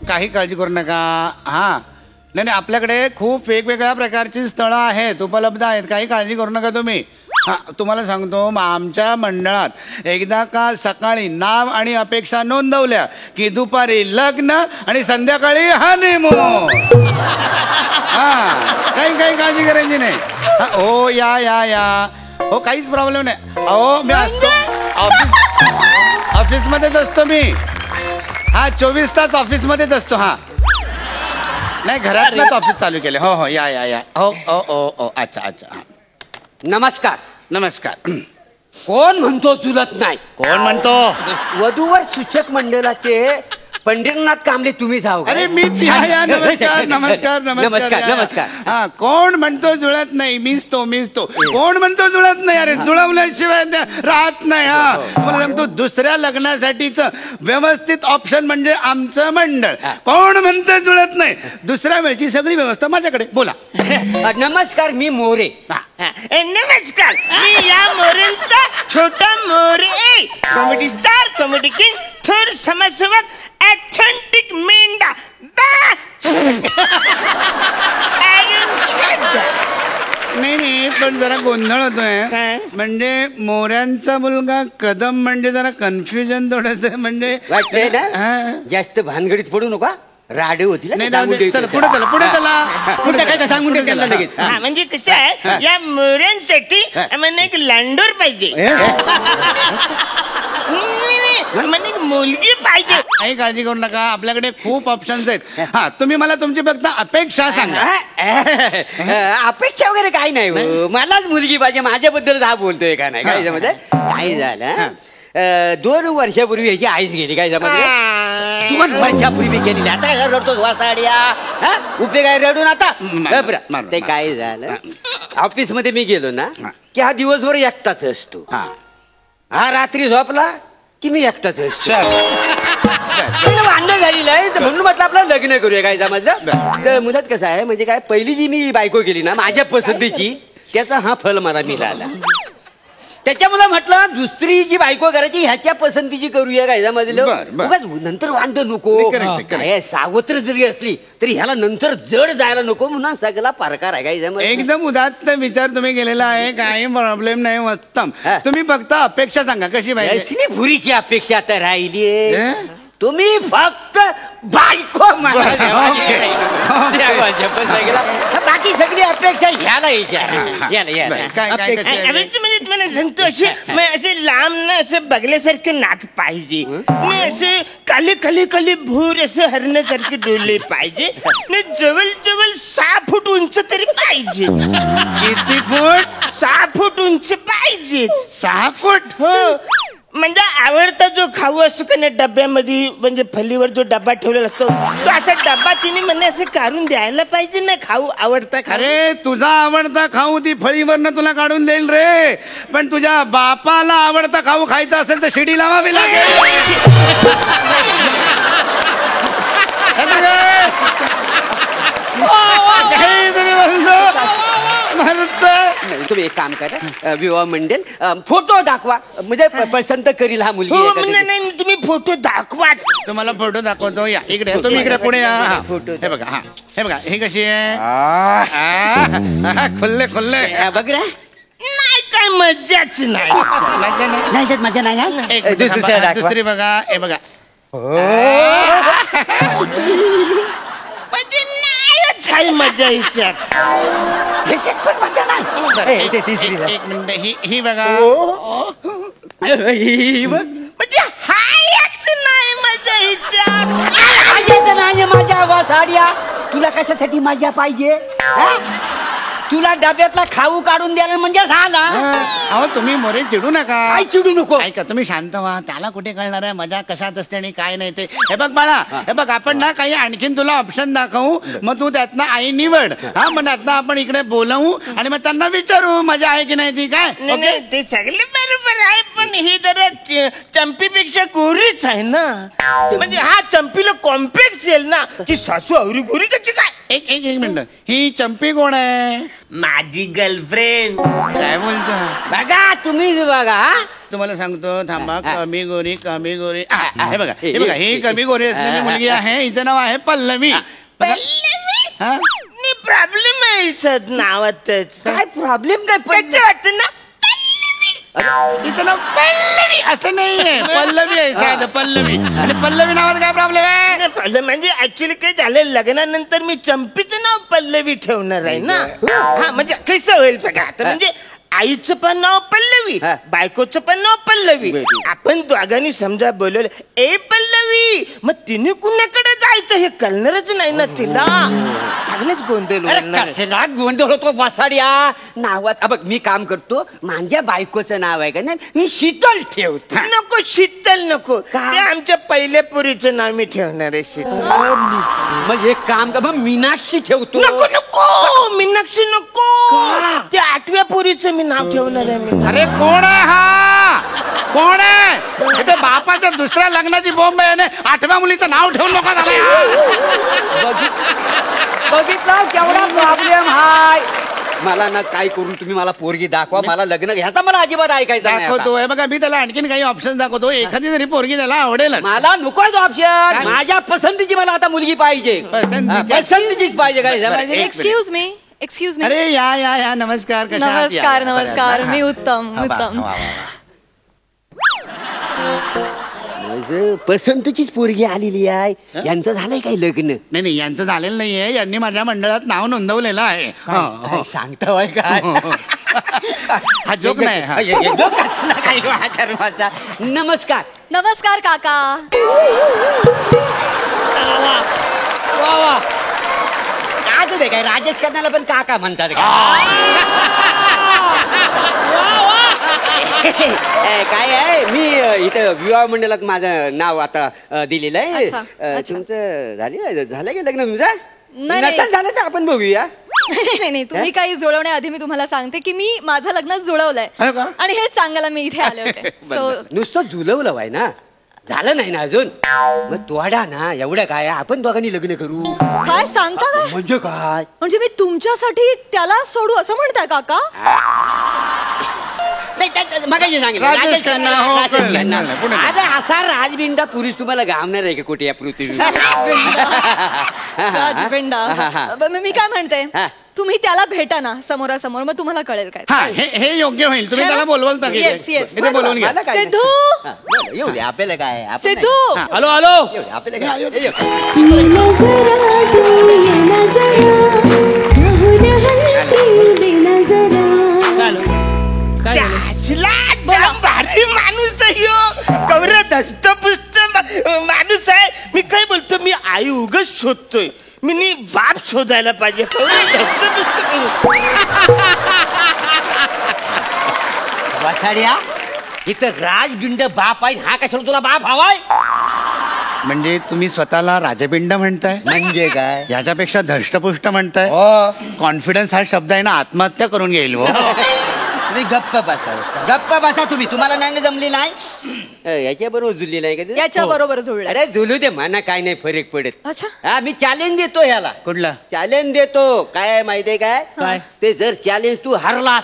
काही काळजी करू नका. हा नाही नाही, आपल्याकडे खूप वेगवेगळ्या प्रकारची स्थळं आहेत, उपलब्ध आहेत, काही काळजी करू नका तुम्ही. हा तुम्हाला सांगतो, आमच्या मंडळात एकदा का सकाळी नाव आणि अपेक्षा नोंदवल्या की दुपारी लग्न आणि संध्याकाळी हनीमून. हा काही काळजी करायची नाही. हो या या या, हो काहीच प्रॉब्लेम नाही. अहो मी असतो ऑफिसमध्येच असतो मी. हा 24 तास ऑफिसमध्येच असतो. हा नाही, घरातच ऑफिस चालू केले. हो हो या या या. हो ओ ओ ओ अच्छा अच्छा. नमस्कार. नमस्कार. कोण म्हणतो चुलत नाही? कोण म्हणतो? वधूवर सूचक मंडळाचे पंढरीनाथ कांबळे तुम्हीच आहो का? अरे मीच. या या नमस्कार नमस्कार नमस्कार नमस्कार. हा कोण म्हणतो जुळत नाही? मीच तो. कोण म्हणतो जुळत नाही? अरे जुळवल्याशिवाय राहत नाही. हा मला सांगतो, दुसऱ्या लग्नासाठीच व्यवस्थित ऑप्शन म्हणजे आमचं मंडळ. कोण म्हणतं जुळत नाही? दुसऱ्या वेळची सगळी व्यवस्था माझ्याकडे. बोला. नमस्कार, मी मोरे. नमस्कार, मी या मोरेंचा छोटा More, comedy star, comedy king, थोर समाजसेवक, ऑथेंटिक मेंढा. नाही पण जरा गोंधळ होतोय. म्हणजे मोऱ्यांचा मुलगा कदम म्हणजे जरा कन्फ्युजन थोडंसं म्हणजे वाटतंय ना? जास्त भानगडीत पडू नका, राडे होतील. नाही चला पुढे चला पुढे काय सांगून दे त्यांना लगेच. म्हणजे कसं आहे, या मोऱ्यांसाठी आम्हाला एक लांडोर पाहिजे, म्हणजे एक मुलगी पाहिजे. काही काळजी करू नका, आपल्याकडे खूप ऑप्शन्स आहेत. हा तुम्ही मला तुमची फक्त अपेक्षा सांगा. अपेक्षा वगैरे काही नाही हो. मलाच मुलगी पाहिजे, माझ्याबद्दल हा बोलतोय का नाही. काय जमत काय झालं, 2 वर्षापूर्वी ह्याची आईच गेली. काय जमत 2 वर्षापूर्वी गेलेली. आता काय रडतो वासाड्या, उपयोग काय रडून आता. ते काय झालं, ऑफिस मध्ये मी गेलो ना की हा दिवसभर एकटाच असतो. हा रात्री झोपला की मी एकटाच असतो. वांदे झालेलं आहे, म्हणून म्हटलं आपलं लग्न करूया. काय समजलं तर मुलात कसं आहे, म्हणजे काय पहिली जी मी बायको केली ना माझ्या पसंतीची, त्याचा हा फल मला मिळाला. त्याच्यामुळे म्हटलं दुसरी जी बायको करायची ह्याच्या पसंतीची करूया. काय समजलं, नंतर वांद नको. सावत्र जरी असली तरी ह्याला नंतर जड जायला नको, म्हणून सगळा प्रकार आहे. काय समज एकदम उदात्त विचार तुम्ही केलेला आहे, काही प्रॉब्लेम नाही. उत्तम. तुम्ही फक्त अपेक्षा सांगा कशी पाहिजे. पुरीची अपेक्षा आता राहिली, तुम्ही फक्त बायको बाकी सगळी अपेक्षा ह्याला म्हणजे तुम्हाला सांगतो, असे लांब ना असं बघल्यासारखं नाक पाहिजे, असं काले काले काले भूर असं हरण्यासारखे डोले पाहिजे, जवळ 6 फूट उंच तरी पाहिजे. किती फूट? 6 फूट उंच पाहिजे. 6 फूट? हो. म्हणजे आवडता जो खाऊ असतो का नाही डब्यामध्ये, म्हणजे फलीवर जो डब्बा ठेवलेला असतो, तो असा डब्बा तिने म्हणजे असं काढून द्यायला पाहिजे ना. खाऊ आवडता. अरे तुझा आवडता खाऊ ती फळीवरनं तुला काढून देईल रे, पण तुझ्या बापाला आवडता खाऊ खायचा असेल तर शिडी लावावी लागेल. तुम्ही एक काम करा, विवाह मंडळ फोटो दाखवा, म्हणजे पसंत करील हा मुलगी. नाही तुम्ही फोटो दाखवा. तुम्हाला फोटो दाखवतो. या इकडे, तुम्ही इकडे पुढे या. फोटो हे बघा. हे बघा, ही कशी आहे? खुल्ले बघ रे. नाही काय मजाच नाही. मजा नाही. दुसरी बघा. हे बघा. काही मजा हिच्यात. पण मजा नाही. एक मिनिट. ही बघा. म्हणजे हायच नाही मजा हिच्यात. नाही माझ्या वासाड्या, तुला कशासाठी मजा पाहिजे? तुला डब्यातला खाऊ काढून द्यायला म्हणजे झाला. अहो तुम्ही मोरे चिडू नका. काय चिडू नको. ऐका, तुम्ही शांत व्हा. त्याला कुठे कळणार आहे मजा कशात असते आणि काय नाही ते. हे बघ बाळा, हे बघ, आपण ना काही आणखीन तुला ऑप्शन दाखवू, मग तू त्यातनं आई निवड. हा मग त्यातनं आपण इकडे बोलवू आणि मग त्यांना विचारू मजा आहे की नाही ती. काय नाही ते सगळे बरोबर आहे, पण ही जरा चंपीपेक्षा गोरीच आहे ना. म्हणजे हा चंपीला कॉम्प्लेक्स येईल ना की सासू आवरी गोरी त्याची काय. एक मिनिट. ही चंपी कोण आहे? माझी गर्लफ्रेंड. काय बोलतो? बघा तुम्ही बघा, तुम्हाला सांगतो थांबा. कमी गोरी हे बघा ही कमी गोरी असलेली मुलगी आहे. हिचं नाव आहे पल्लवी. हा? प्रॉब्लेम आहे हिच्यात नावातच. काय प्रॉब्लेम काय वाटतं ना तिचं नाव पल्लवी असं नाहीये. पल्लवी आहे साधं पल्लवी. आणि पल्लवी नावात काय प्रॉब्लेम आहे? प्रॉब्लेम म्हणजे ऍक्च्युली काय झालं, लग्नानंतर मी चंपीचं नाव पल्लवी ठेवणार आहे ना. हा म्हणजे कसं होईल बघा आता, म्हणजे आईचं पण नाव पल्लवी, बायकोचं पण नाव पल्लवी. आपण दोघांनी समजा बोलवलं ए पल्लवी, मग तिने कुणाकडे जायचं हे कळणारच नाही ना तिला. सगळेच कसला गोंधळ होतो बसाड्या नावात. बघ मी काम करतो, माझ्या बायकोचं नाव आहे का नाही, मी शीतल ठेवतो. नको शीतल नको, ते आमच्या पहिल्या पुरीचं नाव मी ठेवणार आहे शीतल. मग एक काम कर, मग मीनाक्षी ठेवतो. नको नको मीनाक्षी नको, ते 8व्या पुरीचं मी नाव ठेवणार आहे मी. अरे कोण आहे हा? कोण आहे? इथे बापाच्या दुसऱ्या लग्नाची बॉम्ब आहे, 8व्या मुलीचं नाव ठेवून नका झालं. बघितला केवढा प्रॉब्लेम हाय. मला ना काय करून तुम्ही मला पोरगी दाखवा, मला लग्न ह्याचा मला अजिबात ऐकायचं नाही आता. दाखवतोय बघा, मी त्याला आणखीन काही ऑप्शन दाखवतो. एखादी तरी पोरगी त्याला आवडेल. मला नकोच ऑप्शन, माझ्या पसंतीची मला आता मुलगी पाहिजे. पसंतीचीच पाहिजे. काय एक्सक्यूज मी. अरे या नमस्कार. कशा आहात? नमस्कार. मी उत्तम. पसंतीचीच पोरगी आलेली आहे. यांचं झालंय काय लग्न? नाही यांचं झालेलं नाहीये. यांनी माझ्या मंडळात नाव नोंदवलेलं आहे. सांगता काय हा जोक नाही. नमस्कार काका. काय दे काय राजेश करण्याला पण काका म्हणतात का? काय आहे, मी इथं विवाह मंडळात माझं नाव आता दिलेलं आहे. तुमचं झालं का लग्न तुमचं? नाही झालं तर आपण बघूया. नाही तुम्ही काही जुळवण्याआधी मी तुम्हाला सांगते की मी माझं लग्न जुळवलंय आणि हेच सांगायला मी इथे आले होते. नुसतं जुळवलं आहे ना, झालं नाही ना अजून. मग तोडा ना एवढं काय, आपण दोघांनी लग्न करू. काय सांगता काय? म्हणजे काय, म्हणजे मी तुमच्यासाठी त्याला सोडू असं म्हणताय काका? आता असा राजबिंडा पुरुष तुम्हाला गावणार आहे का कुठे या पृथ्वी? राजबिंडा. मी काय म्हणते, तुम्ही त्याला भेटा ना समोरासमोर, मग तुम्हाला कळेल काय. हे योग्य होईल. तुम्ही त्याला बोलवाल तर बोलवून घ्या. सिद्धू येऊ दे आपल्याला काय. सिद्धू हॅलो आपल्याला भारी माणूस आहे, कवर धस्तपुस्त माणूस आहे. मी काय बोलतो, मी आई उगाच शोधतोय, मी बाप शोधायला पाहिजे. वसाड्या इथं राजबिंड बाप आहे, हा कशाला तुला बाप हवाय? म्हणजे तुम्ही स्वतःला राजबिंड म्हणताय? म्हणजे काय, याच्यापेक्षा धष्टपुष्ट म्हणताय? कॉन्फिडन्स हा शब्द आहे ना, आत्महत्या करून घेईल. तुम्ही गप्प बसा तुम्ही. तुम्हाला नाही जमली नाही, याच्या बरोबर जुळली नाही का? याच्या बरोबर जुळलं. अरे जुळू दे, म्हणा काय नाही फरक पडत. अच्छा. हा मी चॅलेंज देतो ह्याला. कुठला चॅलेंज देतो? काय माहितीये काय, ते जर चॅलेंज तू हरलास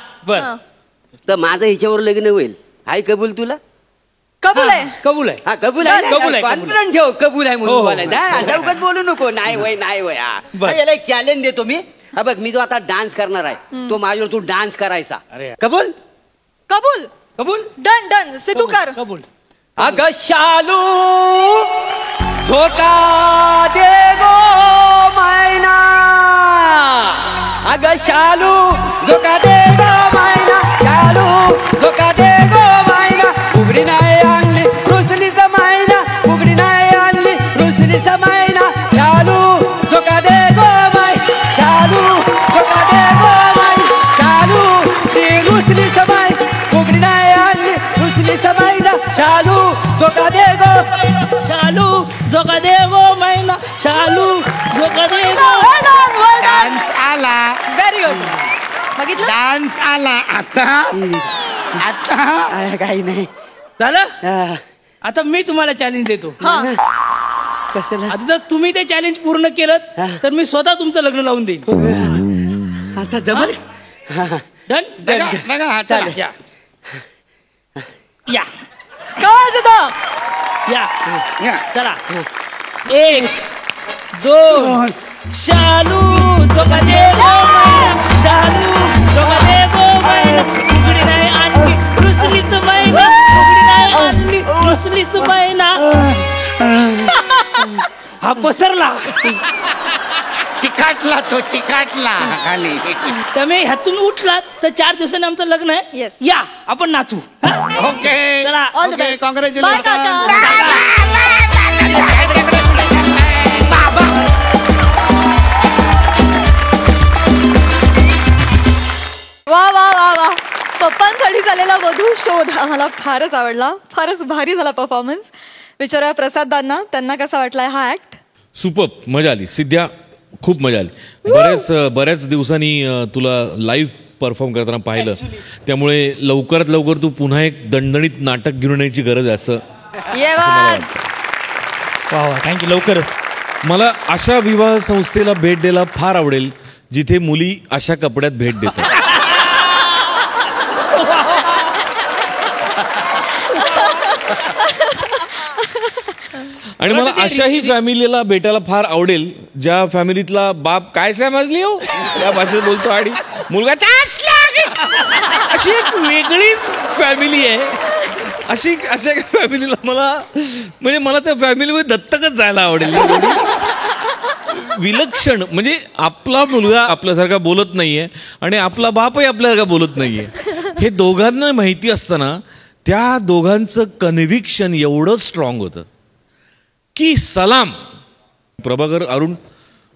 तर माझं हिच्यावर लग्न होईल. हाय कबूल तुला? कबूल आहे. कबूल आहे. हा कबूल आहे. कॉन्फिडन्स ठेव, कबूल आहे म्हणून बोलायचं. बोलू नको नाही वय. याला एक चॅलेंज देतो मी. हा बघ, मी जो आता डान्स करणार आहे, तो माझ्यावर तू डान्स करायचा. कबूल? कबूल. कबूल. डन. सिद्धू कर. कबूल. अग शालू झोका दे गो मैना, अग शालू झोका दे गो मैना, शालू झोका दे गो मैना. उघडी नाही आणली रुसलीचा मैना, उघडी नाही आणली रुसलीचा मैना. शालू झोका दे गो मैना, शालू झोका दे गो मैना, शालू ती रुसली समाय, उघडी नाही आणली रुसलीचा मैना. शालू झोका दे गो, शालू झोका दे गो मैना, शालू झोका दे गो. डान्स आला. Very good. बघितलं, डान्स आला. आता काही नाही झालं. आता मी तुम्हाला चॅलेंज देतो. कसं आता जर तुम्ही ते चॅलेंज पूर्ण केलं तर मी स्वतः तुमचं लग्न लावून देईन. आता जमल. डन. बघा, चालेल. या काय वाजत या या. चला 1 2 शालू जोगा दे गो मैना शालू जोगा दे गो मैना उघडी नाही आणली रुसलीच मैना उघडी नाही आणली रुसलीच मैना हा पसरला चिकाटला तो चिकाटला खाली. तुम्ही ह्यातून उठलात तर 4 दिवसांनी आमचं लग्न आहे Yes. या आपण नाचू हा? ओके चला all the best bye congratulation. काका वा वा वा वा पप्पांसाठी झालेला वधू शोध आम्हाला फारच आवडला. फारच भारी झाला परफॉर्मन्स. विचारूया प्रसाददांना त्यांना कसा वाटलाय हा ऍक्ट. सुपर मजा आली सिद्ध्या खूप मजा आली बऱ्याच दिवसांनी तुला लाईव्ह परफॉर्म करताना पाहिलं त्यामुळे लवकरात लवकर तू पुन्हा एक दणदणीत नाटक घेऊन येण्याची गरज आहे असं ये वाद. वा वा थँक्यू लवकरच. मला अशा विवाह संस्थेला भेट द्यायला फार आवडेल जिथे मुली अशा कपड्यात भेट देतात. आणि मला अशाही फॅमिलीला भेटायला फार आवडेल ज्या फॅमिलीतला बाप काय समजली हो या भाषेत बोलतो आणि मुलगा अशी एक वेगळीच फॅमिली आहे. अशा फॅमिलीला मला त्या फॅमिलीमध्ये दत्तकच जायला आवडेल. विलक्षण म्हणजे आपला मुलगा आपल्यासारखा बोलत नाहीये आणि आपला बापही आपल्यासारखा बोलत नाहीये हे दोघांना माहिती असताना त्या दोघांचं कन्व्हिक्शन एवढं स्ट्रॉंग होतं की सलाम. प्रभाकर अरुण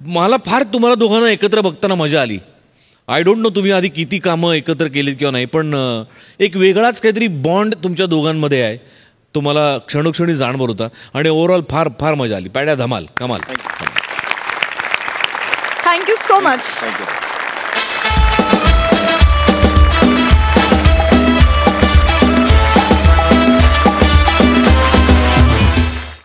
मला फार तुम्हाला दोघांना एकत्र बघताना मजा आली. आय डोंट नो तुम्ही आधी किती कामं एकत्र केलीत किंवा नाही पण एक वेगळाच काहीतरी बॉन्ड तुमच्या दोघांमध्ये आहे तो मला क्षणोक्षणी जाणवत होता आणि ओव्हरऑल फार फार मजा आली. पॅड्या धमाल कमाल. Thank you so much.